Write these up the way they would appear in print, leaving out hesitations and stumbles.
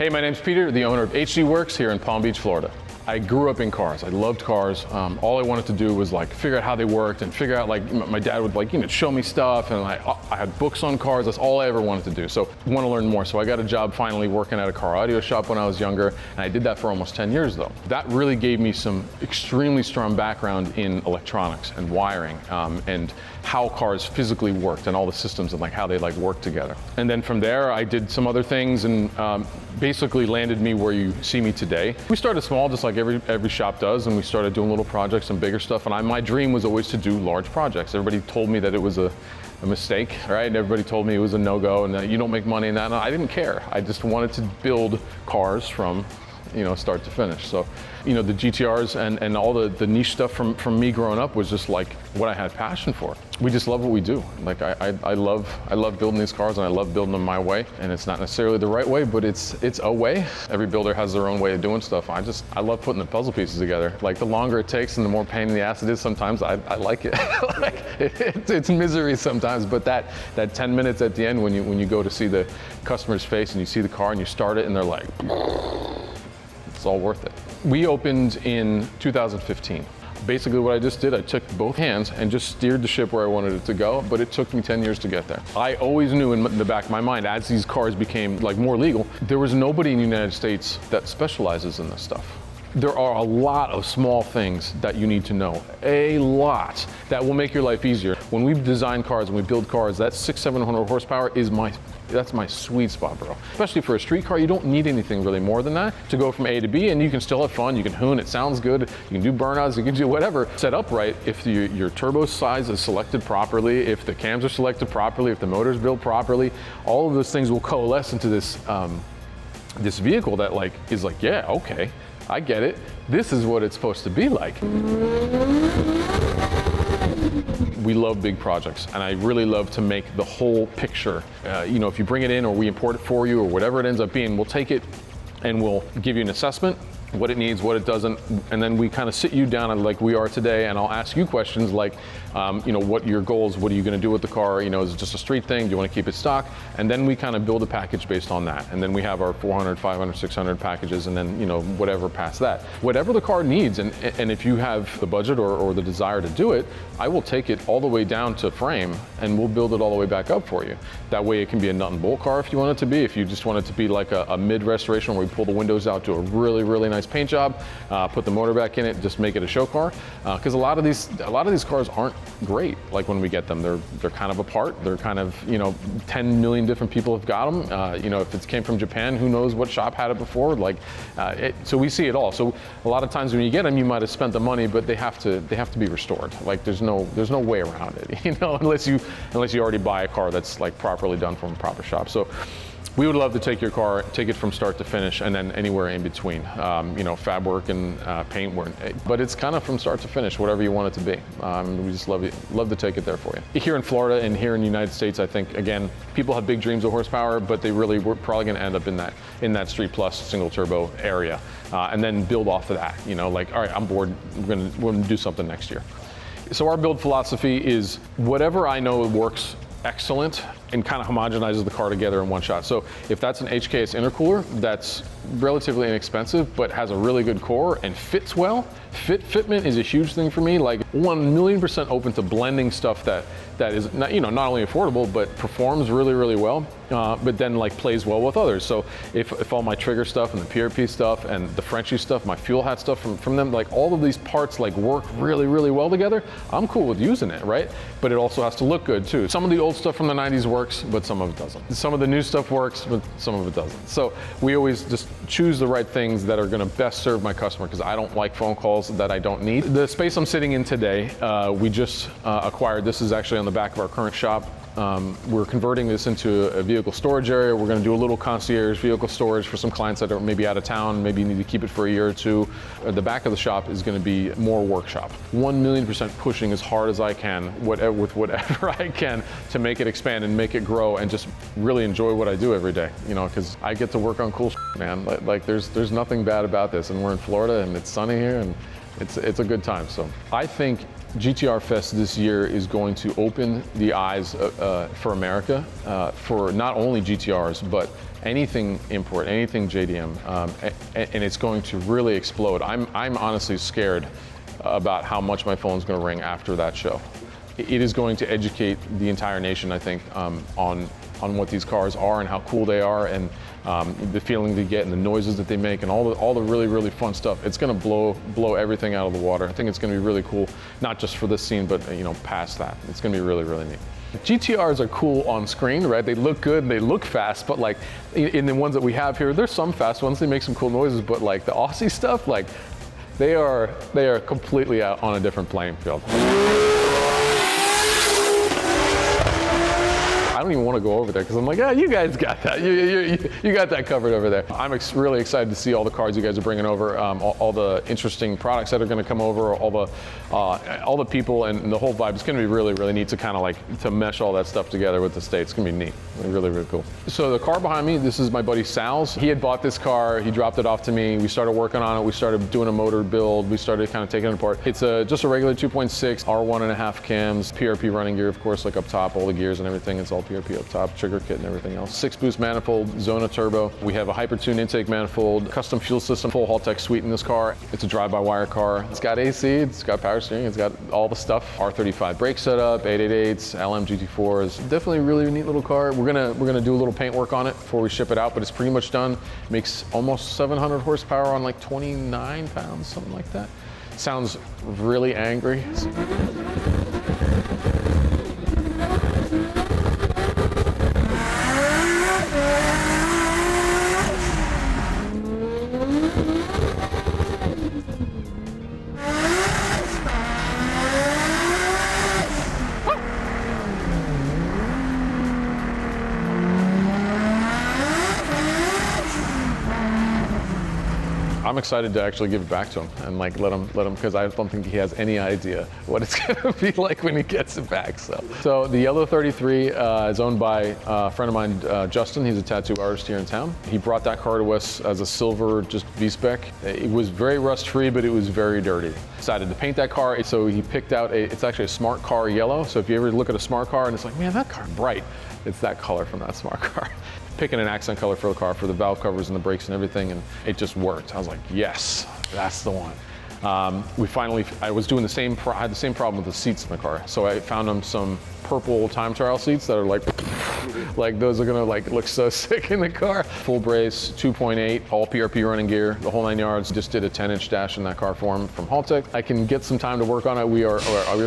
Hey, my name's Peter, the owner of HD Werks here in Palm Beach, Florida. I grew up in cars. I loved cars. All I wanted to do was like figure out how they worked and figure out, like, my dad would like, show me stuff, and I had books on cars. That's all I ever wanted to do. So I want to learn more. So I got a job finally working at a car audio shop when I was younger, and I did that for almost 10 years though. That really gave me some extremely strong background in electronics and wiring, and how cars physically worked and all the systems and like how they like work together. And then from there, I did some other things and basically landed me where you see me today. We started small, just like every shop does, and we started doing little projects and bigger stuff. And my dream was always to do large projects. Everybody told me that it was a mistake, right? And everybody told me it was a no-go and that you don't make money in that. And I didn't care. I just wanted to build cars from start to finish. So, the GTRs and all the niche stuff from me growing up was just like what I had passion for. We just love what we do. Like I love building these cars, and I love building them my way. And it's not necessarily the right way, but it's a way. Every builder has their own way of doing stuff. I love putting the puzzle pieces together. Like the longer it takes and the more pain in the ass it is sometimes, I like it. Like it's misery sometimes, but that 10 minutes at the end when you go to see the customer's face and you see the car and you start it and they're like, it's all worth it. We opened in 2015. Basically what I just did, I took both hands and just steered the ship where I wanted it to go, but it took me 10 years to get there. I always knew in the back of my mind, as these cars became like more legal, there was nobody in the United States that specializes in this stuff. There are a lot of small things that you need to know, a lot, that will make your life easier. When we design cars and we build cars, that 600-700 horsepower is that's my sweet spot, bro. Especially for a street car, you don't need anything really more than that to go from A to B, and you can still have fun, you can hoon, it sounds good, you can do burnouts, you can do whatever. Set up right, if your turbo size is selected properly, if the cams are selected properly, if the motor's built properly, all of those things will coalesce into this, this vehicle that is like, yeah, okay, I get it. This is what it's supposed to be like. We love big projects, and I really love to make the whole picture. If you bring it in or we import it for you or whatever it ends up being, we'll take it and we'll give you an assessment, what it needs, what it doesn't, and then we kind of sit you down like we are today, and I'll ask you questions like, what your goals, what are you going to do with the car? Is it just a street thing? Do you want to keep it stock? And then we kind of build a package based on that. And then we have our 400, 500, 600 packages, and then, whatever past that. Whatever the car needs, and if you have the budget or the desire to do it, I will take it all the way down to frame, and we'll build it all the way back up for you. That way it can be a nut and bolt car if you want it to be. If you just want it to be like a mid restoration where we pull the windows out to a really, really nice paint job, put the motor back in it, just make it a show car. Because a lot of these cars aren't great. Like when we get them, they're kind of apart. They're kind of 10 million different people have got them. If it came from Japan, who knows what shop had it before? So we see it all. So a lot of times when you get them, you might have spent the money, but they have to be restored. Like there's no way around it. Unless you already buy a car that's like properly done from a proper shop. So we would love to take your car, take it from start to finish, and then anywhere in between. Fab work and paint work. But it's kind of from start to finish, whatever you want it to be. We just love to take it there for you. Here in Florida and here in the United States, I think, again, people have big dreams of horsepower, but we're probably going to end up in that Street Plus single turbo area, and then build off of that. All right, I'm bored. We're going to do something next year. So our build philosophy is whatever I know works excellent and kind of homogenizes the car together in one shot. So if that's an HKS intercooler that's relatively inexpensive but has a really good core and fits well, fitment is a huge thing for me. Like 1,000,000% open to blending stuff that is not only affordable but performs really, really well, but then plays well with others. So if all my trigger stuff and the PRP stuff and the Frenchie stuff, my fuel hat stuff from them, all of these parts work really, really well together, I'm cool with using it, right? But it also has to look good too. Some of the old stuff from the 90s works, but some of it doesn't. Some of the new stuff works, but some of it doesn't. So we always just choose the right things that are going to best serve my customer, because I don't like phone calls that I don't need. The space I'm sitting in today, we just acquired. This is actually on the back of our current shop. We're converting this into a vehicle storage area. We're going to do a little concierge vehicle storage for some clients that are maybe out of town, maybe need to keep it for a year or two. The back of the shop is going to be more workshop. 1,000,000% pushing as hard as I can, with whatever I can, to make it expand and make it grow and just really enjoy what I do every day. Because I get to work on cool shit, man. There's nothing bad about this, and we're in Florida and it's sunny here and it's a good time. So I think GTR Fest this year is going to open the eyes for America, for not only GTRs, but anything import, anything JDM, and it's going to really explode. I'm honestly scared about how much my phone's going to ring after that show. It is going to educate the entire nation, I think, on what these cars are and how cool they are, and the feeling they get and the noises that they make and all the really, really fun stuff. It's going to blow everything out of the water. I think it's going to be really cool, not just for this scene, but past that. It's going to be really, really neat. GT-Rs are cool on screen, right? They look good and they look fast, but like in the ones that we have here, there's some fast ones. They make some cool noises, but like the Aussie stuff, like they are completely out on a different playing field. I don't even want to go over there because I'm like, yeah, you guys got that. You got that covered over there. I'm really excited to see all the cars you guys are bringing over, all the interesting products that are going to come over, all the people and the whole vibe. It's going to be really, really neat to kind of like to mesh all that stuff together with the state. It's going to be neat. Really, really cool. So the car behind me, this is my buddy Sal's. He had bought this car. He dropped it off to me. We started working on it. We started doing a motor build. We started kind of taking it apart. It's just a regular 2.6 R1.5 cams, PRP running gear, of course, like up top, all the gears and everything. It's all PRP up top, trigger kit and everything else. 6-boost manifold, Zona turbo. We have a Hypertune intake manifold, custom fuel system, full Haltech suite in this car. It's a drive-by-wire car. It's got AC, it's got power steering, it's got all the stuff. R35 brake setup, 888s, LM GT4s. Definitely a really neat little car. We're gonna do a little paint work on it before we ship it out, but it's pretty much done. Makes almost 700 horsepower on like 29 pounds, something like that. Sounds really angry. I'm excited to actually give it back to him and like let him, because I don't think he has any idea what it's gonna be like when he gets it back. So the Yellow 33 is owned by a friend of mine, Justin. He's a tattoo artist here in town. He brought that car to us as a silver, just V-spec. It was very rust-free, but it was very dirty. Decided to paint that car, so he picked out it's actually a smart car yellow. So if you ever look at a smart car and it's like, man, that car's bright, it's that color from that smart car. Picking an accent color for the car, for the valve covers and the brakes and everything, and it just worked. I was like, yes, that's the one. I had the same problem with the seats in the car. So I found him some purple time trial seats that are like those are gonna like look so sick in the car. Full brace, 2.8, all PRP running gear, the whole 9 yards. Just did a 10-inch dash in that car for him from Haltech. I can get some time to work on it. We're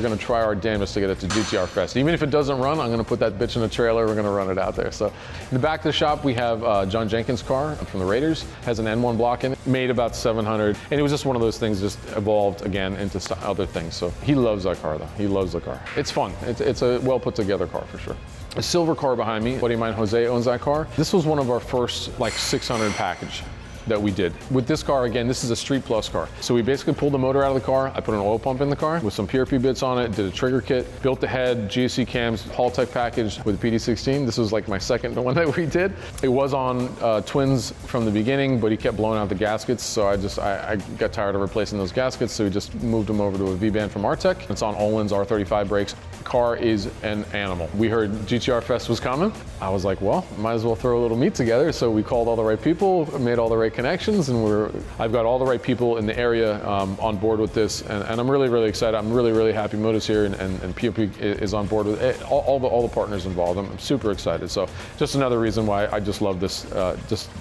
gonna try our damnedest to get it to GT-R Fest. Even if it doesn't run, I'm gonna put that bitch in a trailer. We're gonna run it out there. So in the back of the shop, we have John Jenkins' car from the Raiders. Has an N1 block in it, made about 700. And it was just one of those things, just evolved again into other things. So he loves that car though. He loves the car. It's fun. It's a well put together car for sure. A silver car behind me, a buddy of mine, Jose, owns that car. This was one of our first like 600 package that we did. With this car, again, this is a Street Plus car. So we basically pulled the motor out of the car. I put an oil pump in the car with some PRP bits on it, did a trigger kit, built the head, GSC cams, Haltech package with a PD16. This was like my second one that we did. It was on twins from the beginning, but he kept blowing out the gaskets. So I got tired of replacing those gaskets. So we just moved him over to a V-band from Artec. It's on Olin's R35 brakes. The car is an animal. We heard GT-R Fest was coming. I was like, well, might as well throw a little meet together. So we called all the right people, made all the right connections, and I've got all the right people in the area on board with this, and I'm really, really excited. I'm really, really happy Moto's here, and POP is on board with it. All the partners involved. I'm super excited. So just another reason why I just love this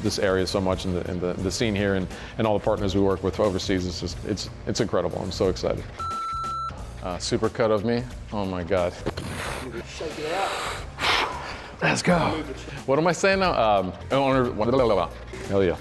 this area so much, and the scene here, and all the partners we work with overseas. It's incredible. I'm so excited. Super cut of me. Oh my God. Shake it out. Let's go. What am I saying now? Hell yeah.